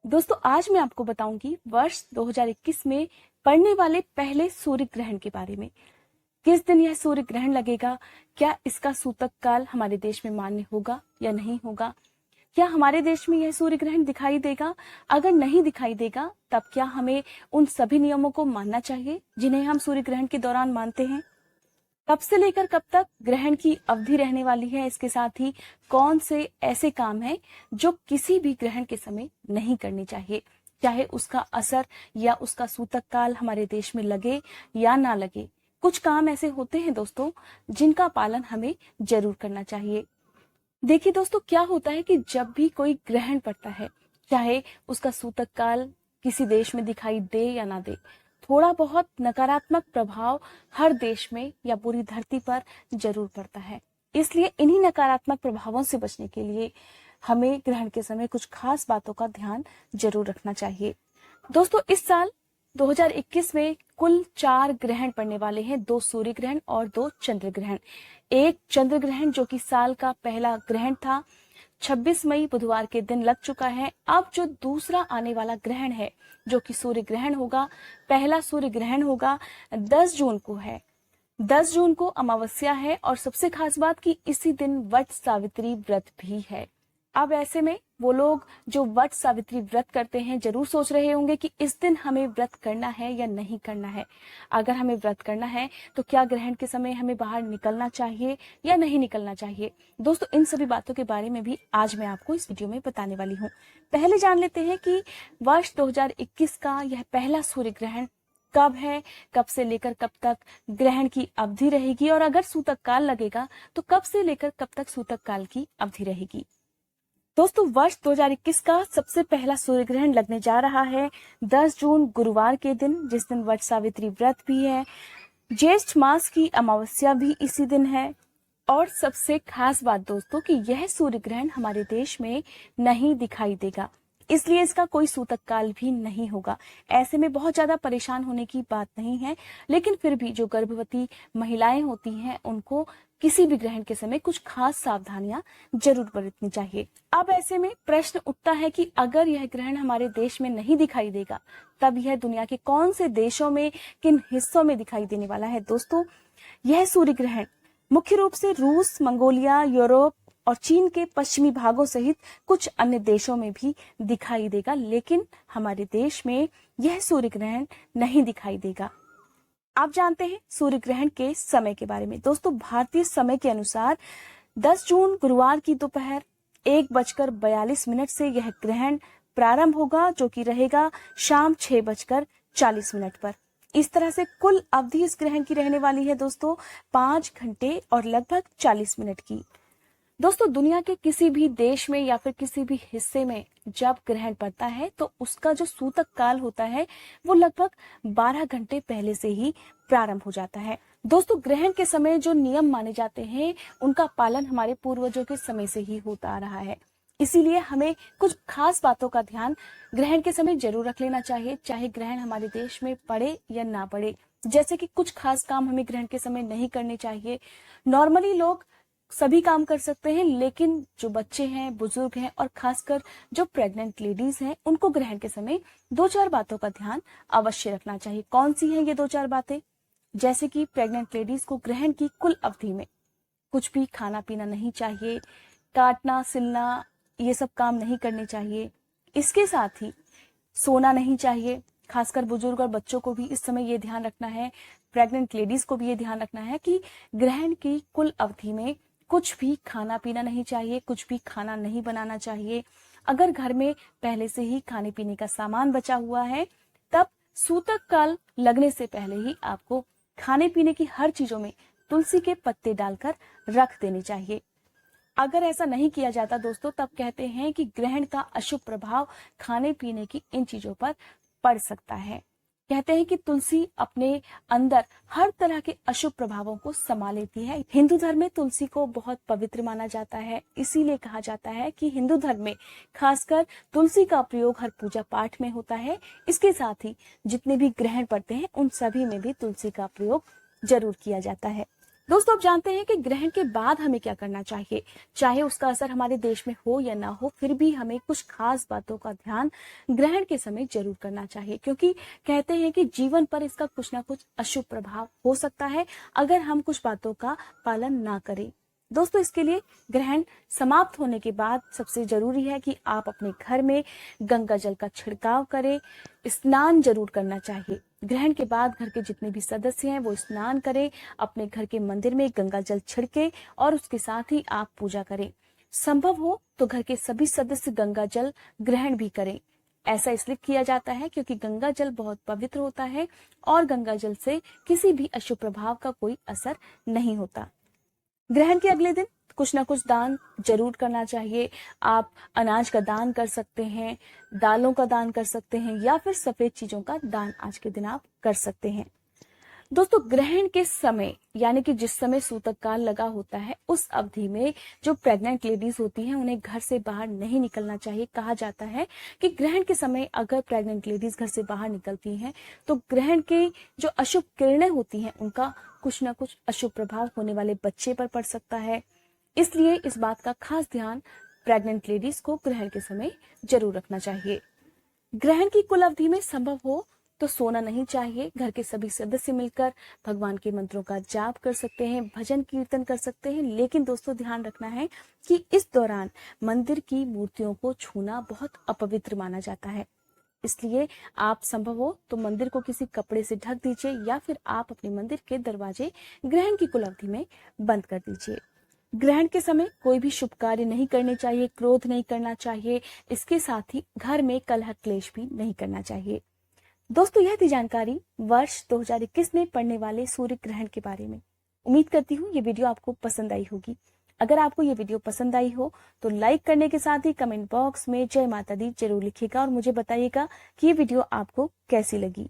दोस्तों आज मैं आपको बताऊंगी वर्ष 2021 में पड़ने वाले पहले सूर्य ग्रहण के बारे में। किस दिन यह सूर्य ग्रहण लगेगा, क्या इसका सूतक काल हमारे देश में मान्य होगा या नहीं होगा, क्या हमारे देश में यह सूर्य ग्रहण दिखाई देगा, अगर नहीं दिखाई देगा तब क्या हमें उन सभी नियमों को मानना चाहिए जिन्हें हम सूर्य ग्रहण के दौरान मानते हैं। कब से लेकर कब तक ग्रहण की अवधि रहने वाली है, इसके साथ ही कौन से ऐसे काम हैं जो किसी भी ग्रहण के समय नहीं करने चाहिए, चाहे उसका असर या उसका सूतक काल हमारे देश में लगे या ना लगे। कुछ काम ऐसे होते हैं दोस्तों जिनका पालन हमें जरूर करना चाहिए। देखिए दोस्तों, क्या होता है कि जब भी कोई ग्रहण पड़ता है, चाहे उसका सूतक काल किसी देश में दिखाई दे या ना दे, थोड़ा बहुत नकारात्मक प्रभाव हर देश में या पूरी धरती पर जरूर पड़ता है। इसलिए इन्हीं नकारात्मक प्रभावों से बचने के लिए हमें ग्रहण के समय कुछ खास बातों का ध्यान जरूर रखना चाहिए। दोस्तों इस साल 2021 में कुल 4 ग्रहण पड़ने वाले हैं, 2 सूर्य ग्रहण और 2 चंद्र ग्रहण। एक चंद्र ग्रहण जो कि साल का पहला ग्रहण था 26 मई बुधवार के दिन लग चुका है। अब जो दूसरा आने वाला ग्रहण है जो कि सूर्य ग्रहण होगा, पहला सूर्य ग्रहण होगा 10 जून को है। 10 जून को अमावस्या है और सबसे खास बात कि इसी दिन वट सावित्री व्रत भी है। अब ऐसे में वो लोग जो वट सावित्री व्रत करते हैं जरूर सोच रहे होंगे कि इस दिन हमें व्रत करना है या नहीं करना है। अगर हमें व्रत करना है तो क्या ग्रहण के समय हमें बाहर निकलना चाहिए या नहीं निकलना चाहिए। दोस्तों इन सभी बातों के बारे में भी आज मैं आपको इस वीडियो में बताने वाली हूँ। पहले जान लेते हैं कि वर्ष 2021 का यह पहला सूर्य ग्रहण कब है, कब से लेकर कब तक ग्रहण की अवधि रहेगी और अगर सूतक काल लगेगा तो कब से लेकर कब तक सूतक काल की अवधि रहेगी। दोस्तों वर्ष 2021 का सबसे पहला सूर्य ग्रहण लगने जा रहा है 10 जून गुरुवार के दिन, जिस दिन वट सावित्री व्रत भी है। ज्येष्ठ मास की अमावस्या भी इसी दिन है। और सबसे खास बात दोस्तों कि यह सूर्य ग्रहण हमारे देश में नहीं दिखाई देगा, इसलिए इसका कोई सूतक काल भी नहीं होगा। ऐसे में बहुत ज्यादा परेशान होने की बात नहीं है, लेकिन फिर भी जो गर्भवती महिलाएं होती हैं उनको किसी भी ग्रहण के समय कुछ खास सावधानियां जरूर बरतनी चाहिए। अब ऐसे में प्रश्न उठता है कि अगर यह ग्रहण हमारे देश में नहीं दिखाई देगा तब यह दुनिया के कौन से देशों में, किन हिस्सों में दिखाई देने वाला है। दोस्तों यह सूर्य ग्रहण मुख्य रूप से रूस, मंगोलिया, यूरोप और चीन के पश्चिमी भागों सहित कुछ अन्य देशों में भी दिखाई देगा, लेकिन हमारे देश में यह सूर्य ग्रहण नहीं दिखाई देगा। आप जानते हैं सूर्य ग्रहण के समय के बारे में। दोस्तों भारतीय समय के अनुसार 10 जून गुरुवार की दोपहर 1:42 से यह ग्रहण प्रारंभ होगा, जो कि रहेगा शाम 6:40 पर। इस तरह से कुल अवधि इस ग्रहण की रहने वाली है दोस्तों 5 घंटे और लगभग 40 मिनट की। दोस्तों दुनिया के किसी भी देश में या फिर किसी भी हिस्से में जब ग्रहण पड़ता है तो उसका जो सूतक काल होता है वो लगभग 12 घंटे पहले से ही प्रारंभ हो जाता है। दोस्तों ग्रहण के समय जो नियम माने जाते हैं उनका पालन हमारे पूर्वजों के समय से ही होता आ रहा है, इसीलिए हमें कुछ खास बातों का ध्यान ग्रहण के समय जरूर रख लेना चाहिए, चाहे ग्रहण हमारे देश में पड़े या ना पड़े। जैसे कि कुछ खास काम हमें ग्रहण के समय नहीं करने चाहिए। नॉर्मली लोग सभी काम कर सकते हैं, लेकिन जो बच्चे हैं, बुजुर्ग हैं और खासकर जो प्रेग्नेंट लेडीज हैं उनको ग्रहण के समय 2-4 बातों का ध्यान अवश्य रखना चाहिए। कौन सी हैं ये 2-4 बातें? जैसे कि प्रेग्नेंट लेडीज को ग्रहण की कुल अवधि में कुछ भी खाना पीना नहीं चाहिए, काटना सिलना ये सब काम नहीं करने चाहिए। इसके साथ ही सोना नहीं चाहिए। खासकर बुजुर्ग और बच्चों को भी इस समय ये ध्यान रखना है, प्रेग्नेंट लेडीज को भी ये ध्यान रखना है कि ग्रहण की कुल अवधि में कुछ भी खाना पीना नहीं चाहिए, कुछ भी खाना नहीं बनाना चाहिए। अगर घर में पहले से ही खाने पीने का सामान बचा हुआ है तब सूतक काल लगने से पहले ही आपको खाने पीने की हर चीजों में तुलसी के पत्ते डालकर रख देने चाहिए। अगर ऐसा नहीं किया जाता दोस्तों तब कहते हैं कि ग्रहण का अशुभ प्रभाव खाने पीने की इन चीजों पर पड़ सकता है। कहते हैं कि तुलसी अपने अंदर हर तरह के अशुभ प्रभावों को समा लेती है। हिंदू धर्म में तुलसी को बहुत पवित्र माना जाता है, इसीलिए कहा जाता है कि हिंदू धर्म में खासकर तुलसी का प्रयोग हर पूजा पाठ में होता है। इसके साथ ही जितने भी ग्रहण पड़ते हैं उन सभी में भी तुलसी का प्रयोग जरूर किया जाता है। दोस्तों, अब जानते हैं कि ग्रहण के बाद हमें क्या करना चाहिए। चाहे उसका असर हमारे देश में हो या ना हो, फिर भी हमें कुछ खास बातों का ध्यान ग्रहण के समय जरूर करना चाहिए, क्योंकि कहते हैं कि जीवन पर इसका कुछ ना कुछ अशुभ प्रभाव हो सकता है अगर हम कुछ बातों का पालन ना करें। दोस्तों, इसके लिए ग्रहण समाप्त होने के बाद सबसे जरूरी है कि आप अपने घर में गंगा जल का छिड़काव करें। स्नान जरूर करना चाहिए। ग्रहण के बाद घर के जितने भी सदस्य हैं वो स्नान करें, अपने घर के मंदिर में गंगा जल छिड़के और उसके साथ ही आप पूजा करें। संभव हो तो घर के सभी सदस्य गंगा जल ग्रहण भी करें। ऐसा इसलिए किया जाता है क्योंकि गंगा जल बहुत पवित्र होता है और गंगा जल से किसी भी अशुभ प्रभाव का कोई असर नहीं होता। ग्रहण के अगले दिन कुछ ना कुछ दान जरूर करना चाहिए। आप अनाज का दान कर सकते हैं, दालों का दान कर सकते हैं या फिर सफेद चीजों का दान आज के दिन आप कर सकते हैं। दोस्तों, ग्रहण के समय यानी कि जिस समय सूतक काल लगा होता है, उस अवधि में जो प्रेग्नेंट लेडीज होती हैं उन्हें घर से बाहर नहीं निकलना चाहिए। कहा जाता है कि ग्रहण के समय अगर प्रेग्नेंट लेडीज घर से बाहर निकलती हैं तो ग्रहण की जो अशुभ किरणें होती हैं उनका कुछ ना कुछ अशुभ प्रभाव होने वाले बच्चे पर पड़ सकता है। इसलिए इस बात का खास ध्यान प्रेग्नेंट लेडीज को ग्रहण के समय जरूर रखना चाहिए। ग्रहण की कुल अवधि में संभव हो तो सोना नहीं चाहिए। घर के सभी सदस्य मिलकर भगवान के मंत्रों का जाप कर सकते हैं, भजन कीर्तन कर सकते हैं, लेकिन दोस्तों ध्यान रखना है कि इस दौरान मंदिर की मूर्तियों को छूना बहुत अपवित्र माना जाता है। इसलिए आप संभव हो तो मंदिर को किसी कपड़े से ढक दीजिए या फिर आप अपने मंदिर के दरवाजे ग्रहण की कुल अवधि में बंद कर दीजिए। ग्रहण के समय कोई भी शुभ कार्य नहीं करने चाहिए, क्रोध नहीं करना चाहिए, इसके साथ ही घर में कलह क्लेश भी नहीं करना चाहिए। दोस्तों, यह थी जानकारी वर्ष 2021 में पड़ने वाले सूर्य ग्रहण के बारे में। उम्मीद करती हूँ ये वीडियो आपको पसंद आई होगी। अगर आपको ये वीडियो पसंद आई हो तो लाइक करने के साथ ही कमेंट बॉक्स में जय माता दी जरूर लिखिएगा और मुझे बताइएगा कि ये वीडियो आपको कैसी लगी।